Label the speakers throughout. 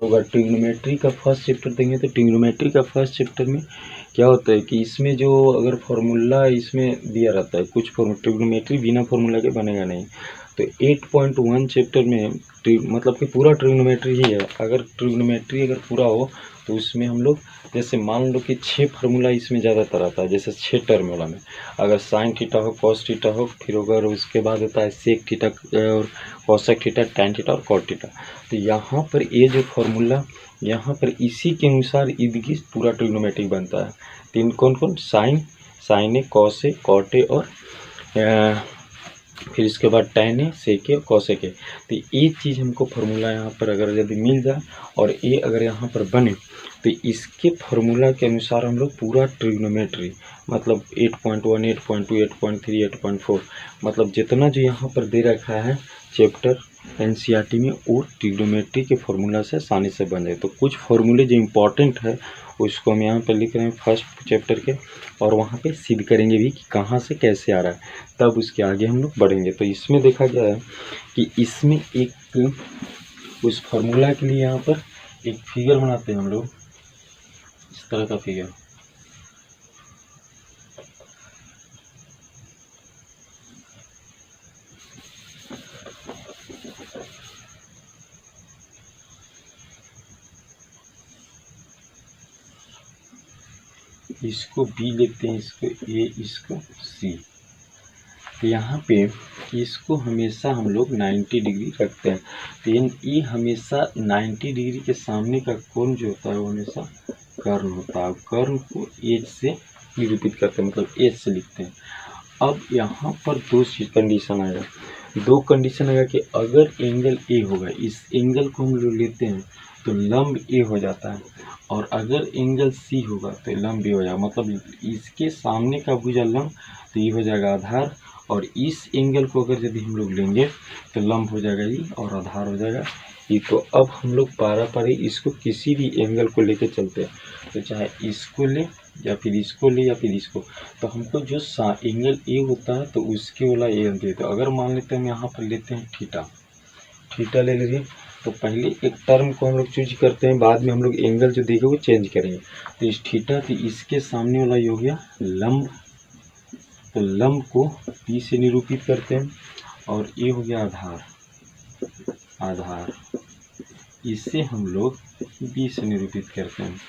Speaker 1: होगा ट्रिग्नोमेट्री का first chapter देंगे तो ट्रिग्नोमेट्री का फर्स्ट चैप्टर में क्या होता है कि इसमें जो अगर फार्मूला इसमें दिया रहता है कुछ ट्रिग्नोमेट्री बिना फार्मूला के बनेगा नहीं। तो 8.1 चैप्टर में मतलब कि पूरा ट्रिग्नोमेट्री ही है। अगर ट्रिग्नोमेट्री अगर पूरा हो तो उसमें हम लोग जैसे मान लो कि 6 फार्मूला इसमें ज़्यादातर आता है, जैसे 6 टर्म वाला में अगर साइन थीटा हो, कॉस थीटा हो, फिर अगर उसके बाद होता है सेक थीटा और कॉसेक थीटा, टैन थीटा और कॉट थीटा। तो यहाँ पर ये जो फार्मूला यहाँ पर इसी के अनुसार इनकी पूरा ट्रिग्नोमेट्री बनता है। तीन कौन कौन, sine A, cos A, cot A और फिर इसके बाद tan A, sec A, cosec ए। तो ये चीज़ हमको फार्मूला यहाँ पर अगर यदि मिल जाए और ये अगर यहाँ पर बने तो इसके फार्मूला के अनुसार हम लोग पूरा ट्रिग्नोमेट्री मतलब 8.1, 8.2, 8.3, 8.4 मतलब जितना जो यहाँ पर दे रखा है चैप्टर एनसीईआरटी में वो ट्रिग्नोमेट्री के फार्मूला से आसानी से बन जाए। तो कुछ फार्मूले जो इम्पोर्टेंट है उसको हम यहाँ पर लिख रहे हैं फर्स्ट चैप्टर के, और वहाँ पे सिद्ध करेंगे भी कि कहाँ से कैसे आ रहा है, तब उसके आगे हम लोग बढ़ेंगे। तो इसमें देखा गया है कि इसमें एक उस फार्मूला के लिए यहाँ पर एक फिगर बनाते हैं हम लोग, इस तरह का फिगर। इसको बी लेते हैं, इसको ए, इसको सी। तो यहाँ पे इसको हमेशा हम लोग 90 डिग्री रखते हैं। तो ये हमेशा 90 डिग्री के सामने का कोण जो होता है वो हमेशा कर्ण होता है। कर्ण को एच से निरूपित करते हैं, मतलब एच से लिखते हैं। अब यहाँ पर दो कंडीशन आएगा, दो कंडीशन आएगा कि अगर एंगल ए होगा, इस एंगल को हम लोग लेते हैं तो लंब ए हो जाता है, और अगर एंगल सी होगा तो लंब बी हो जाएगा। मतलब इसके सामने का भुजा लंब तो ये हो जाएगा आधार, और इस एंगल को अगर यदि हम लोग लेंगे तो लंब हो जाएगा ये और आधार हो जाएगा ये। तो अब हम लोग पारी इसको किसी भी एंगल को लेके चलते हैं, तो चाहे इसको ले या फिर इसको ले या फिर इसको, तो हमको जो एंगल ए होता है तो उसके वाला ए दे दो। अगर मान लेते हैं हम यहाँ पर लेते हैं थीटा ले लीजिए, तो पहले एक टर्म को हम लोग चूज करते हैं, बाद में हम लोग एंगल जो देखे वो चेंज करेंगे। तो इस थीटा तो इसके सामने वाला ये हो गया लंब, तो लंब को पी से निरूपित करते हैं, और ये हो गया आधार, इसे हम लोग बी से निरूपित करते हैं।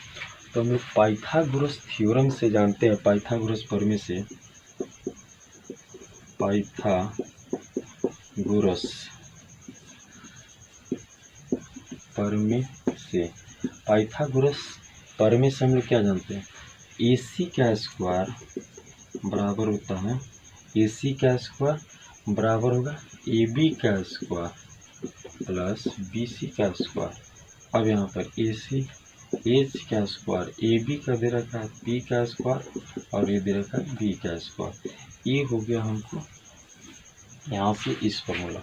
Speaker 1: तो हम लोग पाइथागोरस थ्योरम से जानते हैं, पाइथागोरस प्रमेय से, पाइथागोरस प्रमेय से हम लोग क्या जानते हैं, AC का स्क्वायर बराबर होता है, AC का स्क्वायर बराबर होगा AB का स्क्वायर प्लस BC का स्क्वायर। अब यहाँ पर AC H का स्क्वायर, AB का दे रखा है P का स्क्वायर, और ये दे रखा है B का स्क्वायर। ये हो गया हमको यहाँ से इस फॉर्मूला।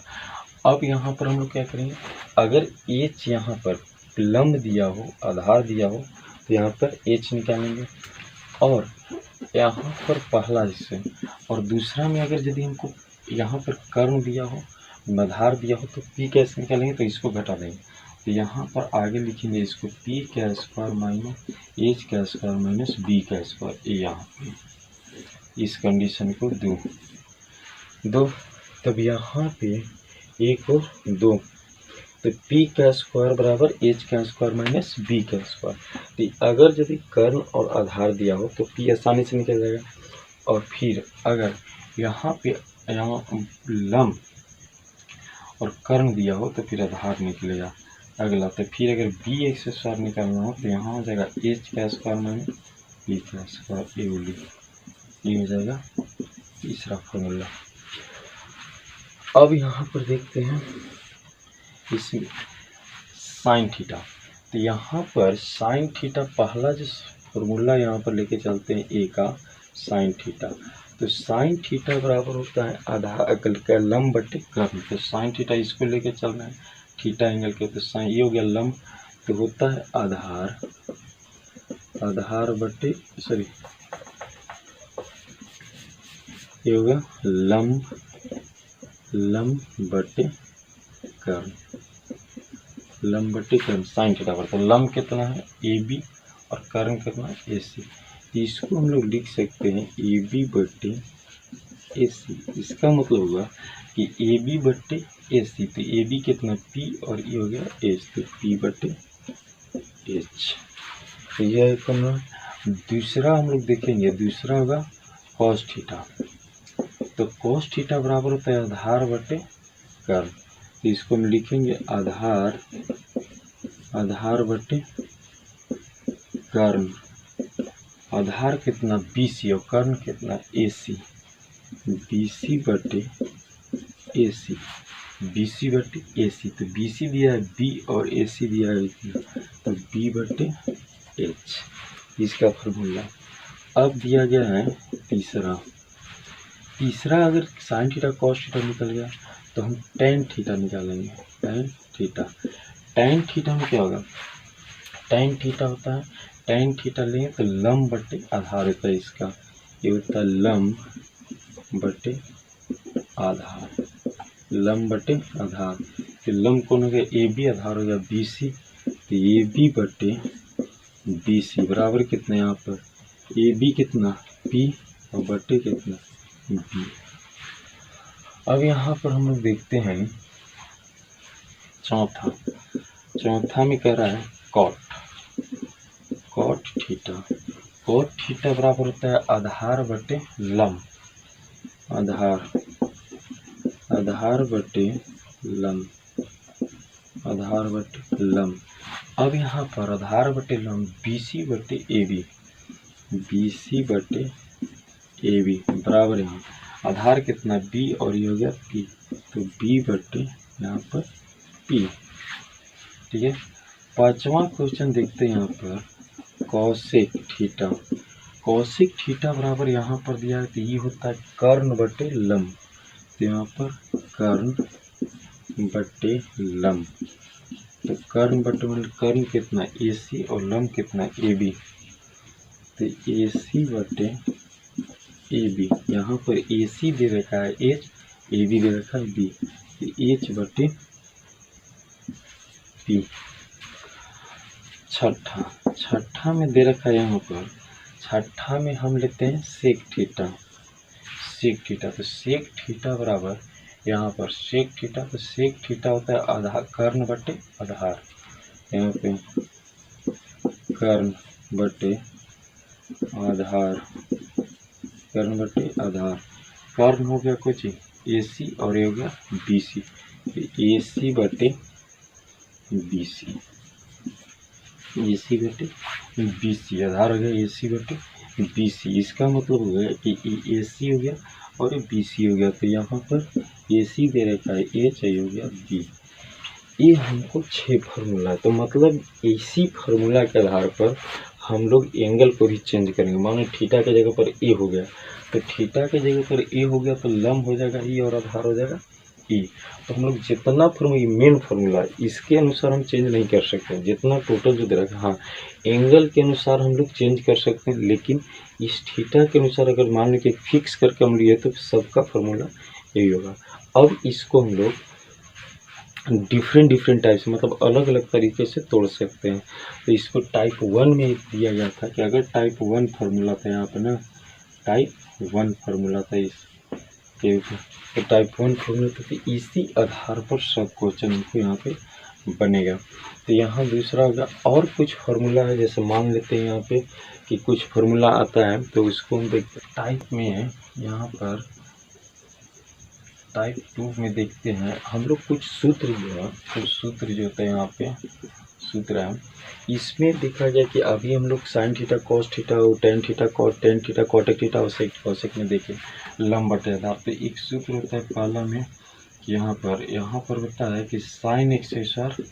Speaker 1: अब यहाँ पर हम लोग क्या करेंगे, अगर H यहाँ पर लंब दिया हो, आधार दिया हो, तो यहाँ पर H निकालेंगे, और यहाँ पर पहला हिस्से और दूसरा में अगर यदि हमको यहाँ पर कर्ण दिया हो, आधार दिया हो, तो P कैसे निकालेंगे, तो इसको घटा देंगे। तो यहाँ पर आगे लिखेंगे इसको P का स्क्वायर माइनस H का स्क्वायर माइनस B का स्क्वायर। ये यहाँ पे इस कंडीशन को दो, तब यहाँ पे एक और दो, तो P का स्क्वायर बराबर H का स्क्वायर माइनस B का स्क्वायर। तो अगर यदि कर्ण और आधार दिया हो तो P आसानी से निकल जाएगा, और फिर अगर यहाँ लंब और कर्ण दिया हो तो फिर आधार निकलेगा अगला। तो फिर अगर B एक्स स्क्वायर निकालना हो तो यहाँ हो जाएगा H का स्क्वायर माइनस B का स्क्वायर, ये हो जाएगा तीसरा फॉर्मूला। अब यहाँ पर देखते हैं इसमें साइन थीटा। तो यहाँ पर साइन थीटा पहला जो फॉर्मूला यहाँ पर लेके चलते हैं ए का साइन थीटा। तो साइन थीटा बराबर होता है आधार का लंब बटे कर्ण। तो साइन थीटा इसको लेके चल रहे हैं थीटा एंगल के, तो साइन ये हो गया लंब, तो होता है आधार बटे सॉरी ये होगा लंब बटे कर्ण। लम बटे कर्ण साइन थीटा पड़ता है। लम कितना है ए बी और कर्ण कितना है ए सी। इसको हम लोग लिख सकते हैं ए बी बटे ए सी। इसका मतलब हुआ कि ए बी बटे ए सी, तो ए बी कितना पी और ये हो गया एच, तो पी बटे एच। तो यह एक हम दूसरा हम लोग देखेंगे, दूसरा होगा कॉस थीटा। तो कॉस थीटा बराबर होता है आधार बटे कर्ण। तो इसको हम लिखेंगे आधार बटे कर्ण। आधार कितना बी सी और कर्ण कितना ए सी। बी सी बटे ए सी, बी सी बटे ए सी। तो बी सी दिया है बी और ए सी दिया है तो बी बटे एच, इसका फॉर्मूला। अब दिया गया है तीसरा अगर साइन थीटा कॉस थीटा निकल गया तो हम टेन थीटा निकालेंगे। टेन थीटा में क्या होगा, टेन थीटा होता है, टेन थीटा लेंगे तो लम बटे आधार होता है इसका, ये होता है लम बटे आधार, लम बटे आधार। तो लम कौन हो गया ए बी, आधार हो गया बी सी। तो ए बी बटे बी सी बराबर कितना यहाँ पर ए बी कितना पी और बटे कितना बी। अब यहाँ पर हम लोग देखते हैं चौथा में कह रहा है कॉट थीटा। कॉट थीटा बराबर होता है आधार बटे लम, आधार बटे लम, आधार बटे लम। अब यहाँ पर आधार बटे लम बी सी बटे ए बी, बी सी बटे ए बी बराबर यहाँ आधार कितना बी और ये हो गया पी, तो बी बटे यहाँ पर पी। ठीक है, पांचवा क्वेश्चन देखते हैं यहाँ पर कॉसेक थीटा। कॉसेक थीटा बराबर यहाँ पर दिया है तो ये होता है कर्ण बटे लम। तो यहाँ पर कर्ण बटे लम, तो कर्ण बटे कर्ण कितना ए सी और लम कितना ए बी। तो ए सी बटे ए बी, यहाँ पर ए सी दे रखा है एच, ए बी दे रखा है बी, तो एच बटे पी। छठा में दे रखा है यहाँ पर, छठा में हम लेते हैं सेक थीटा। तो सेक थीटा बराबर यहाँ पर सेक थीटा, तो सेक थीटा होता है आधार कर्ण बटे आधार, यहाँ पे कर्ण बटे आधार, कर्ण बटे आधार। कर्ण हो गया कुछ ए सी और ये हो गया बी सी, ए सी बटे बी सी, ए सी बटे बी सी, आधार हो गया ए सी बटे बी सी। इसका मतलब हो गया कि ए सी हो गया और बी सी हो गया, तो यहाँ पर ए सी दे रखा है ए चाहिए हो गया बी। ये हमको 6 फार्मूला है, तो मतलब इसी फार्मूला के आधार पर हम लोग एंगल को भी चेंज करेंगे। मानो थीटा के जगह पर ए हो गया, तो थीटा के जगह पर ए हो गया तो लम हो जाएगा ई और आधार हो जाएगा ई। तो हम लोग जितना फार्मूला मेन फार्मूला है इसके अनुसार हम चेंज नहीं कर सकते, जितना टोटल जो दे रखा है। हाँ, एंगल के अनुसार हम लोग चेंज कर सकते हैं, लेकिन इस थीटा के अनुसार अगर मान लो कि फिक्स करके हम लिए तो सबका फार्मूला यही होगा। अब इसको हम लोग डिफरेंट टाइप से मतलब अलग अलग तरीके से तोड़ सकते हैं। तो इसको टाइप 1 में दिया गया था कि अगर टाइप 1 फार्मूला था यहाँ पर ना, टाइप 1 फार्मूला था इसके ऊपर, तो टाइप 1 फार्मूला था, तो इसी आधार पर सब क्वेश्चन को यहाँ पे बनेगा। तो यहाँ दूसरा होगा और कुछ फार्मूला है, जैसे मान लेते हैं यहाँ पे कि कुछ फार्मूला आता है तो उसको हम देखते हैं। टाइप में है यहाँ पर, टाइप 2 में देखते हैं हम लोग कुछ सूत्र जो है, कुछ सूत्र जो होता है यहाँ पे सूत्र है, इसमें देखा जाए कि अभी हम लोग साइन थीटा कॉस थीटा और टेन थीटा कॉटेक थीटा और सेक कॉसेक में देखें लम बटे आधार। तो एक सूत्र होता है पहला में यहाँ पर होता है कि साइन एक्स स्क्वायर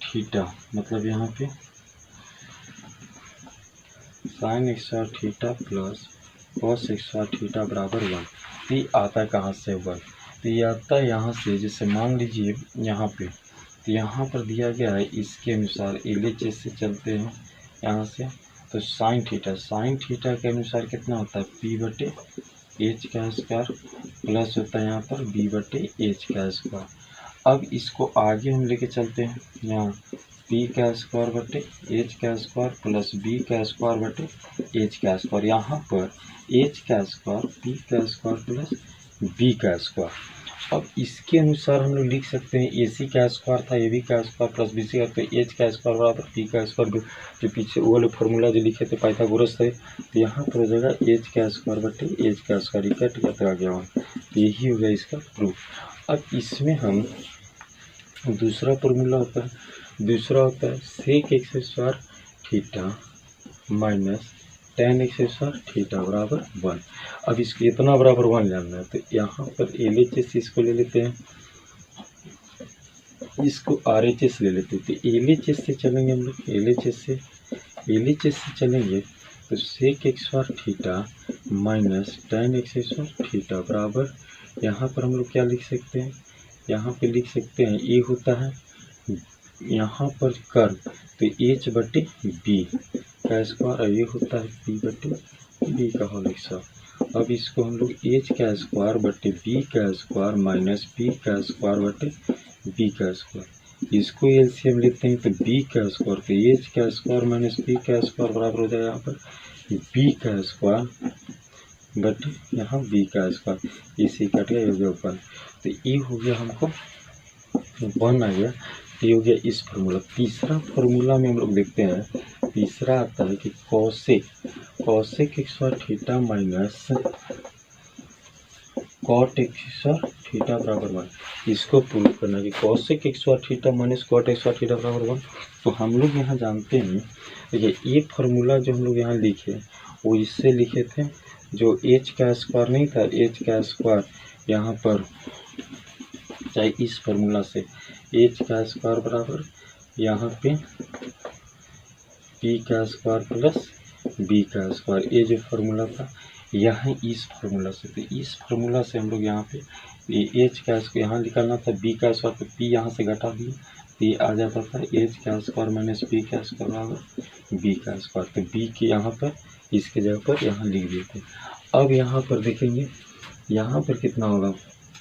Speaker 1: थीटा, मतलब यहाँ पे sine x square theta plus cos x square theta बराबर 1। तो ये आता है कहाँ से 1, तो ये आता है यहाँ से, जैसे मान लीजिए यहाँ पे, तो यहाँ पर दिया गया है इसके अनुसार LHS से चलते हैं यहाँ से, तो साइन थीटा के अनुसार कितना होता है P बटे H का स्क्वायर प्लस होता है यहाँ पर B बटे H का स्क्वायर। अब इसको आगे हम लेके चलते हैं, यहाँ पी का स्क्वायर बटे एच का स्क्वायर प्लस बी का स्क्वायर बटे एच का स्क्वायर। यहाँ पर एच का स्क्वायर पी का स्क्वायर प्लस बी का स्क्वायर। अब इसके अनुसार हम लोग लिख सकते हैं ए सी का स्क्वायर था ए बी का स्क्वायर प्लस बी सी का, तो एच का स्क्वायर बराबर पी का स्क्वायर, जो पीछे वो वाले फॉर्मूला जो लिखे थे पाइथागोरस थे, तो यहाँ पर हो जाएगा एच का स्क्वायर बटे एच का स्क्वायर, कट गया आ गया वहाँ, तो यही हो गया इसका प्रूफ। अब इसमें हम दूसरा फॉर्मूला होता है sec x square theta minus tan x square theta बराबर 1। अब इसको इतना बराबर 1 जानना है, तो यहाँ पर एल एच एस इसको ले लेते हैं, इसको आर एच एस ले लेते हैं। तो एल एच एस से चलेंगे हम लोग, एल एच एस से चलेंगे तो sec x square theta minus tan x square theta बराबर, यहाँ पर हम लोग क्या लिख सकते हैं, यहाँ पे लिख सकते हैं ये होता है यहाँ पर कर्व, तो एच बटे बी का स्क्वायर, और ये होता है पी बटे बी का होल स्क्वायर। अब इसको हम लोग एच का स्क्वायर बटे बी का स्क्वायर माइनस पी का स्क्वायर बटे बी का स्क्वायर, इसको एलसीएम लेते हैं तो बी का स्क्वायर, तो एच का स्क्वायर माइनस पी का स्क्वायर बराबर हो जाएगा यहाँ पर बी का स्क्वायर बटे यहाँ बी का स्क्वायर, इसी कट गया, हो गया 1। तो ये हो गया हमको 1 आ गया, ये हो गया इस फार्मूला। तीसरा फार्मूला में हम लोग देखते हैं, तीसरा आता है कि cosec x square theta minus cot x square theta बराबर 1। इसको प्रूव करना है कि cosec x square theta minus cot x square theta बराबर 1। तो हम लोग यहाँ जानते हैं, देखिए ये फार्मूला जो हम लोग यहाँ लिखे वो इससे लिखे थे, जो एच का स्क्वायर नहीं था, एच का स्क्वायर यहाँ पर चाहे इस फार्मूला से एच का स्क्वायर बराबर यहाँ पे पी का स्क्वायर प्लस बी का स्क्वायर, ये जो फार्मूला था यहाँ इस फार्मूला से, तो इस फार्मूला से हम लोग यहाँ पे ये एच का स्क्वायर यहाँ निकालना था, बी का स्क्वायर, तो पी यहाँ से घटा दिए तो ये आ जाता था एच का स्क्वायर माइनस पी का स्क्वायर बराबर बी का स्क्वायर, तो बी के यहाँ पर इसके जगह पर यहाँ लिख देते। अब यहाँ पर देखेंगे यहाँ पर कितना होगा,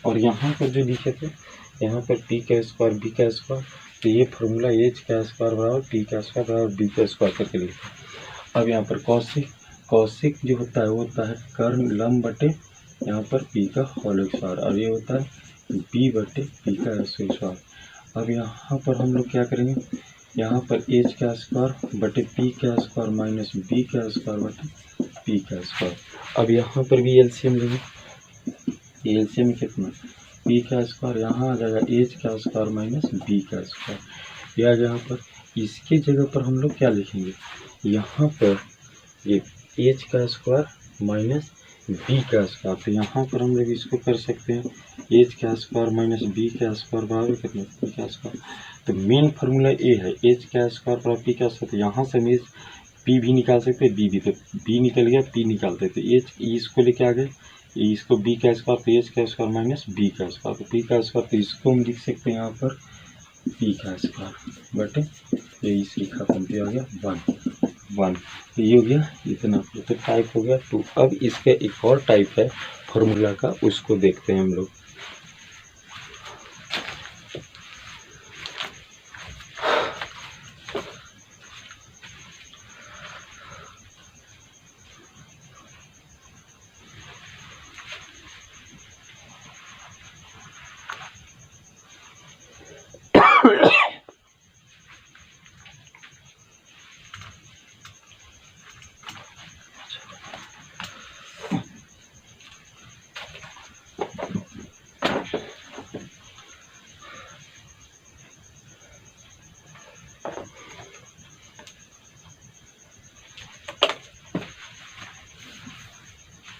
Speaker 1: और यहाँ पर जो लिखे थे यहाँ पर पी का स्क्वायर बी का स्क्वायर, तो ये फार्मूला एच का स्क्वायर बराबर पी का स्क्वायर बराबर बी का स्क्वायर करके लिखते। अब यहाँ पर कॉसिक जो होता है वो होता है कर्न लंब बटे यहाँ पर पी का होल स्क्वायर, और ये होता है बी बटे पी का स्क्वायर। अब यहाँ पर हम लोग क्या करेंगे, यहाँ पर एच का स्क्वायर बटे पी का स्क्वायर माइनस बी का स्क्वायर बटे पी का स्क्वायर। अब यहाँ पर भी एलसीएम लेंगे, एलसीएम कितना, पी का स्क्वायर यहाँ आ जाएगा एच का स्क्वायर माइनस बी का स्क्वायर, या यहाँ पर इसके जगह पर हम लोग क्या लिखेंगे, यहाँ पर ये एच का स्क्वायर माइनस बी का स्क्वायर, तो यहाँ पर हम लोग इसको कर सकते हैं एच का स्क्वायर माइनस बी का स्क्वायर बराबर कितना, पी का स्क्वायर। तो मेन फार्मूला ए है एच का स्क्वायर बराबर पी का स्क्वायर, तो यहाँ से हम पी भी निकाल सकते हैं, बी भी, तो बी निकल गया पी निकालते, तो एच इसको लेके आ गए, इसको बी का स्क्वायर, तो एच का स्क्वायर माइनस बी का स्क्वायर, तो पी का स्क्वायर, तो इसको हम लिख सकते हैं यहाँ पर पी का स्क्वायर बटे ये इस लिखा कम्प्लीट हो गया 1, ये हो गया इतना, तो टाइप हो गया 2। अब इसका एक और टाइप है फार्मूला का, उसको देखते हैं हम लोग।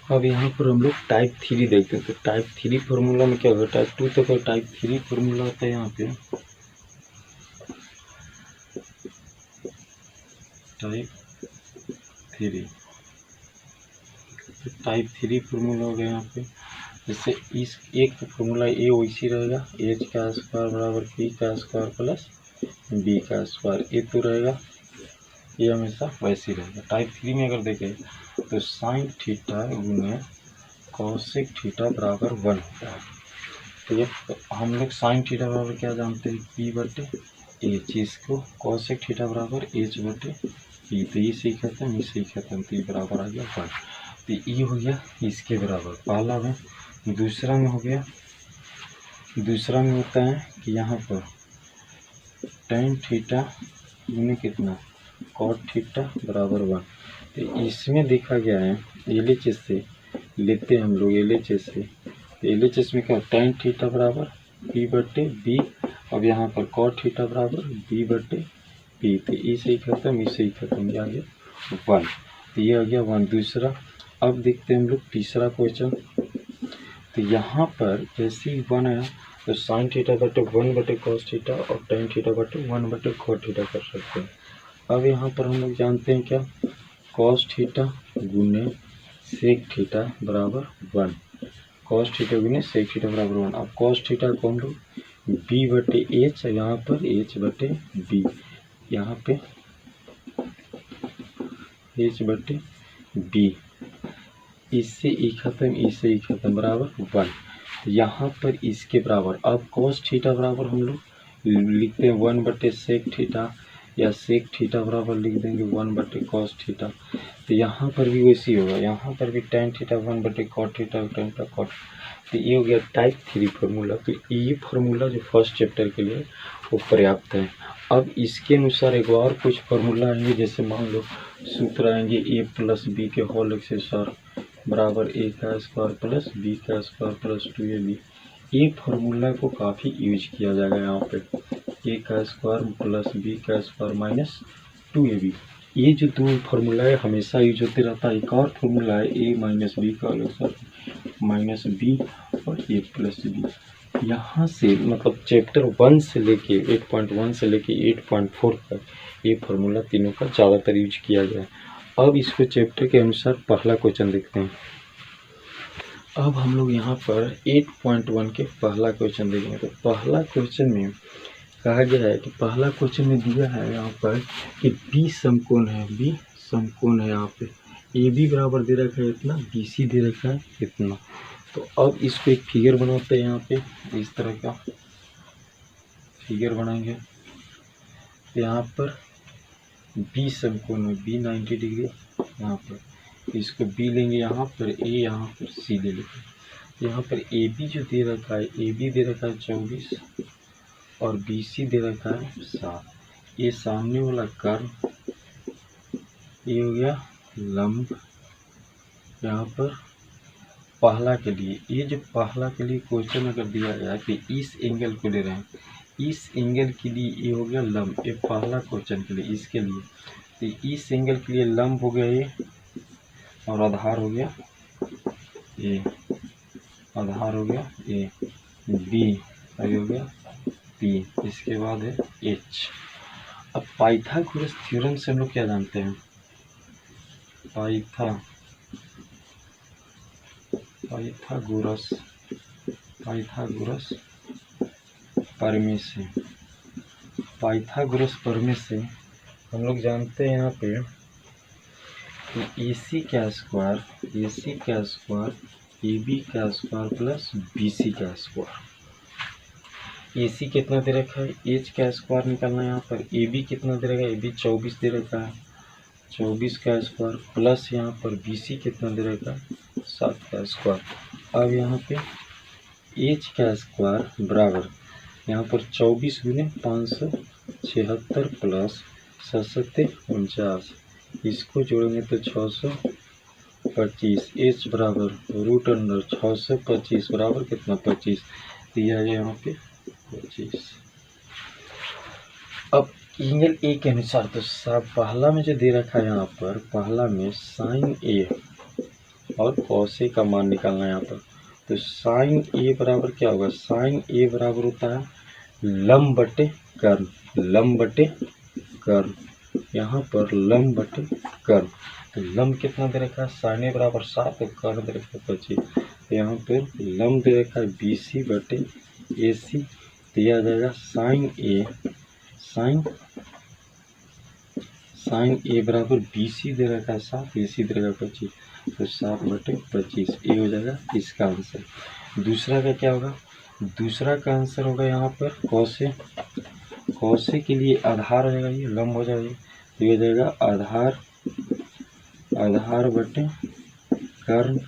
Speaker 1: अब यहाँ पर हम लोग टाइप 3 देखते हैं, तो टाइप 3 फार्मूला में क्या होगा, टाइप 2 तक और टाइप 3 फार्मूला होता है यहाँ पे टाइप 3, तो टाइप 3 फार्मूला हो गया यहाँ पे, जैसे इस एक फार्मूला ए वैसी रहेगा, एच का स्क्वायर बराबर पी का स्क्वायर प्लस बी का स्क्वायर, ये तो रहेगा, ये हमेशा वैसे ही रहेगा। टाइप 3 में अगर देखें तो साइन थीटा गुने कॉसेक थीटा बराबर 1 होता है, तो ये हम लोग साइन थीटा बराबर क्या जानते हैं, पी बटे एच। इसको कॉसेक थीटा बराबर एच बटे पी। तो ये सही खत्म, ये सही खत्म, तो ये बराबर आ गया 1। तो ये हो गया इसके बराबर पहला में। दूसरा में हो गया, दूसरा में होता है कि यहाँ पर tan थीटा यूनिट कितना, कॉट थीटा बराबर 1। तो इसमें देखा गया है LHS से लेते हैं हम लोग, LHS से। तो LHS में क्या, tan थीटा बराबर P बटे B। अब यहाँ पर cot थीटा बराबर B बटे P। तो ई से ही खत्म, ई से ही खत्म, ये आ गया 1। तो ये आ गया 1 दूसरा। अब देखते हैं हम लोग तीसरा क्वेश्चन। तो यहाँ पर जैसे ही 1 आया तो साइन थीटा बटे 1 बटे कॉस थीटा और tan थीटा बटे 1 बटे कॉट थीटा कर सकते हैं। अब यहाँ पर हम लोग जानते हैं क्या, कॉस थीटा गुने सेक थीटा बराबर 1, कॉस थीटा गुने सेक थीटा बराबर 1। अब कॉस थीटा को हम लोग b बटे एच, यहाँ पर h बटे b, यहाँ पे h बटे b, इससे ई खत्म, इससे ई खत्म, बराबर 1। यहाँ पर इसके बराबर अब कॉस थीटा बराबर हम लोग लिखते हैं 1 बटे सेक थीटा, या सेक थीटा बराबर लिख देंगे 1 बटे कॉस थीटा। तो यहाँ पर भी वैसे ही होगा, यहाँ पर भी tan थीटा 1 बटे कॉट थीटा, tan का कॉट। तो ये हो गया टाइप 3 फार्मूला। तो ये फार्मूला जो फर्स्ट चैप्टर के लिए वो पर्याप्त है। अब इसके अनुसार एक और कुछ फार्मूला आएंगे, जैसे मान लो सूत्र आएंगे a प्लस बी के होल एक्सेसर बराबर a का स्क्वायर प्लस b का स्क्वायर प्लस 2ab। ये फार्मूला को काफ़ी यूज किया जाएगा यहाँ पे, a का स्क्वायर प्लस b का स्क्वायर माइनस 2ab। ये जो दो फार्मूला है हमेशा यूज होते रहता है। एक और फार्मूला है a माइनस बी का अलग माइनस b और a प्लस b। यहाँ से मतलब चैप्टर 1 से लेके 8.1 से लेके 8.4 तक ये फार्मूला तीनों का ज़्यादातर यूज किया गया है। अब इसको चैप्टर के अनुसार पहला क्वेश्चन देखते हैं। अब हम लोग यहाँ पर 8.1 के पहला क्वेश्चन देखेंगे। तो पहला क्वेश्चन में कहा गया है कि पहला क्वेश्चन में दिया है यहाँ पर कि बी समकोण है, बी समकोण है। यहाँ पे ए बी बराबर दे रखा है इतना, बी सी दे रखा है इतना। तो अब इसको एक फिगर बनाते हैं, यहाँ पे इस तरह का फिगर बनाएंगे। तो यहाँ पर बी समकोण में बी 90 डिग्री, यहाँ पर इसको बी लेंगे, यहाँ पर ए, यहाँ पर सी ले लेंगे। यहाँ पर ए बी जो दे रखा है, ए बी दे रखा है 24 और बी सी दे रखा है 7। ये सामने वाला कर्व, ये हो गया लंब। यहाँ पर पहला के लिए, ये जो पहला के लिए क्वेश्चन अगर दिया गया कि इस एंगल को ले रहे हैं, इस एंगल के लिए ये हो गया लंब। ये पहला क्वेश्चन के लिए, इसके लिए तो इस एंगल के लिए लंब हो गया ये, और आधार हो गया ए, आधार हो गया ए, बी हो गया पी, इसके बाद है एच। अब पाइथागोरस थ्योरम से हम लोग क्या जानते हैं, पाइथागोरस प्रमेय से, पाइथागोरस प्रमेय से हम लोग जानते हैं यहाँ पे कि AC का स्क्वायर AB का स्क्वायर प्लस BC का स्क्वायर। AC कितना दे रखा है, H का स्क्वायर निकालना है। यहाँ पर AB कितना दे रखा है, AB 24 दे रखा है, 24 का स्क्वायर प्लस यहाँ पर BC कितना दे रखा है, 7 का स्क्वायर। अब यहाँ पे H का स्क्वायर बराबर यहाँ पर 24 गुने 576 प्लस 7 49, इसको जोड़ेंगे तो 625। H बराबर रूट अंडर 625 बराबर कितना 25, दिया गया यहाँ पे 25। अब एंगल ए के अनुसार तो पहला में जो दे रखा है यहाँ पर, पहला में साइन ए और कॉस ए का मान निकालना है यहाँ पर। तो साइन ए बराबर क्या होगा, साइन ए बराबर होता है लंब बटे कर्व, लंब बटे कर्व। यहाँ पर लंब बटे कर्व, तो लंब कितना दे रखा है, साइन ए बराबर 7 और कर्व दे रखा है 25। तो यहाँ पर लंब दे रखा है BC बटे AC, दिया जाएगा साइन ए बराबर BC दे रखा है 7, AC दे रखा है 25, तो 7 बटे 25, ये हो जाएगा इसका आंसर। दूसरा का क्या होगा, दूसरा का आंसर होगा यहाँ पर कौसे। कौसे के लिए आधार रहेगा, ये लंब हो जाएगा, तो ये जाएगा आधार, आधार बटे कर्ण।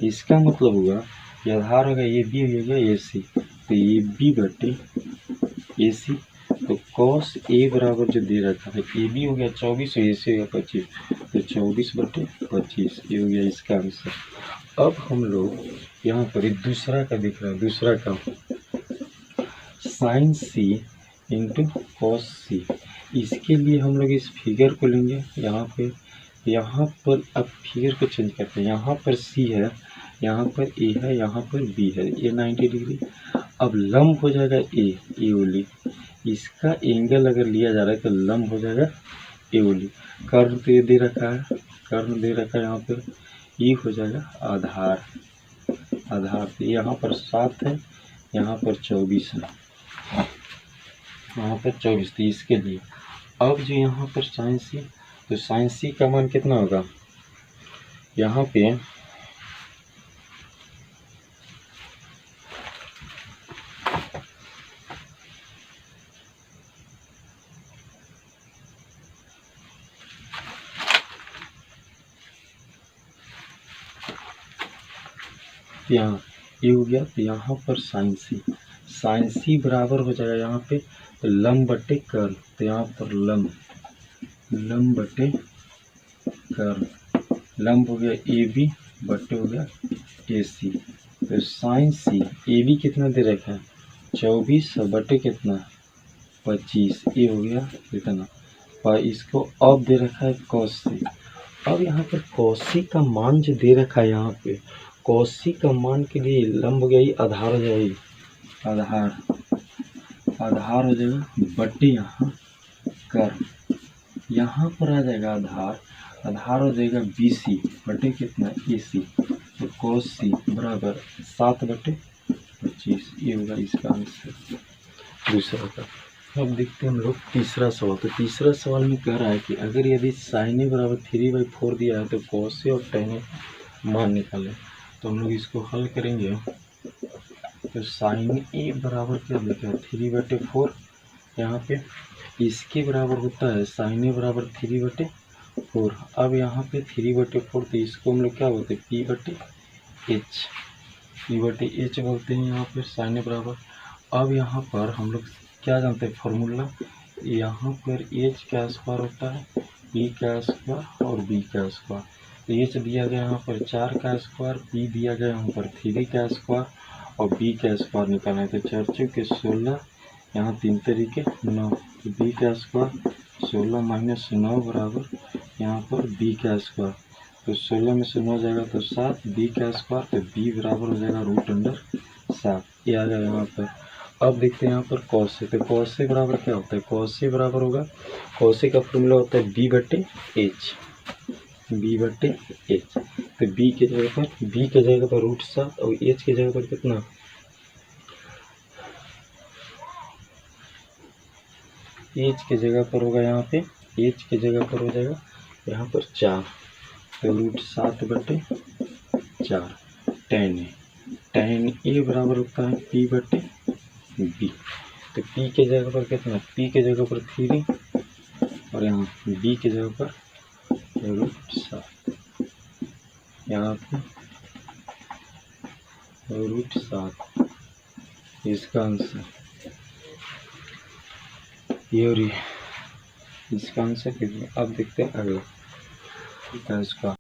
Speaker 1: इसका मतलब हुआ ये आधार होगा, ये बी हो गया ए सी, तो ये बी बटे ए सी। तो कॉस ए बराबर जो दे रखा है, ए बी हो गया 24 और ए सी हो गया 25, तो 24 बटे 25 ये हो गया इसका आंसर। अब हम लोग यहाँ पर एक दूसरा का दिख रहा है, दूसरा का साइन सी इंटू कॉस सी। इसके लिए हम लोग इस फिगर को लेंगे, यहाँ पर अब फिगर को चेंज करते हैं। यहाँ पर सी है, यहाँ पर ए है, यहाँ पर बी है, ये 90 डिग्री। अब लंब हो जाएगा ए ओली, इसका एंगल अगर लिया जा रहा है तो लंब हो जाएगा ए ओली। कर्ण तो दे रखा है, कर्ण दे रखा है यहाँ पर, ये हो जाएगा आधार, आधार। तो यहाँ पर 7 है, यहाँ पर 24 है, यहाँ पर 24, तो इसके लिए अब जो यहाँ पर साइन सी, तो साइन सी का मान कितना होगा, यहाँ पे यहाँ ये हो गया, तो यहाँ पर साइन सी बराबर हो जाएगा यहाँ पे तो लंब बटे कर्ण। तो यहाँ पर लंब बटे कर्ण, लंब हो गया ए बी बटे हो गया ए सी। तो साइन सी ए बी कितना दे रखा है 24 बटे कितना 25, ये हो गया कितना, और इसको अब दे रखा है कॉस सी। अब यहाँ पर कॉस सी का मान जो दे रखा है, यहाँ पे कॉस सी का मान के लिए लंब हो गया ये आधार हो जाएगी, आधार हो जाएगा बटे यहाँ कर्ण, यहाँ पर आ जाएगा आधार हो जाएगा बी सी बटे कितना ए सी। तो कॉस सी बराबर 7 बटे 25, ये होगा इसका आंसर दूसरा का। अब देखते हैं हम लोग तीसरा सवाल। तो तीसरा सवाल में कह रहा है कि अगर यदि साइन ए बराबर 3/4 दिया है तो कॉस ए और tan ए मान निकालें। तो हम लोग इसको हल करेंगे। तो साइन ए बराबर क्या लिखा है 3/4, यहाँ पे इसके बराबर होता है साइन ए बराबर 3/4। अब यहाँ पे 3/4, तो इसको हम लोग क्या बोलते हैं P/H बोलते हैं यहाँ पे साइन ए बराबर। अब यहाँ पर हम लोग क्या जानते हैं फॉर्मूला, यहाँ पर H का स्क्वायर होता है P का स्क्वायर और B का स्क्वायर। तो H दिया गया यहाँ पर 4 का स्क्वायर, P दिया गया यहाँ पर 3 का स्क्वायर और B का स्क्वायर निकालना है। तो 4 चौके 16, यहाँ 3 तरीके 9, तो B का स्क्वायर 16 माइनस 9 बराबर यहाँ पर B का स्क्वायर। तो 16 में से 9 जाएगा तो 7, B का स्क्वायर, तो B बराबर हो जाएगा √7, ये आ जाएगा यहाँ पर। अब देखते हैं यहाँ पर कॉस से। तो कॉस से बराबर क्या होता है, कॉस से बराबर होगा, कॉस से का फॉर्मूला होता है B/H, B/H। तो B के जगह पर √7 और H की जगह पर कितना, H की जगह पर होगा यहाँ पे, H की जगह पर हो जाएगा यहाँ पर 4, तो √7/4 tan ए बराबर होता है P/B। तो P के जगह पर कितना, P के जगह पर 3 और यहाँ B के जगह पर √7, यहाँ पे √7, इसका आंसर ये और ये इसका आंसर कितना। अब देखते हैं अगला, इसका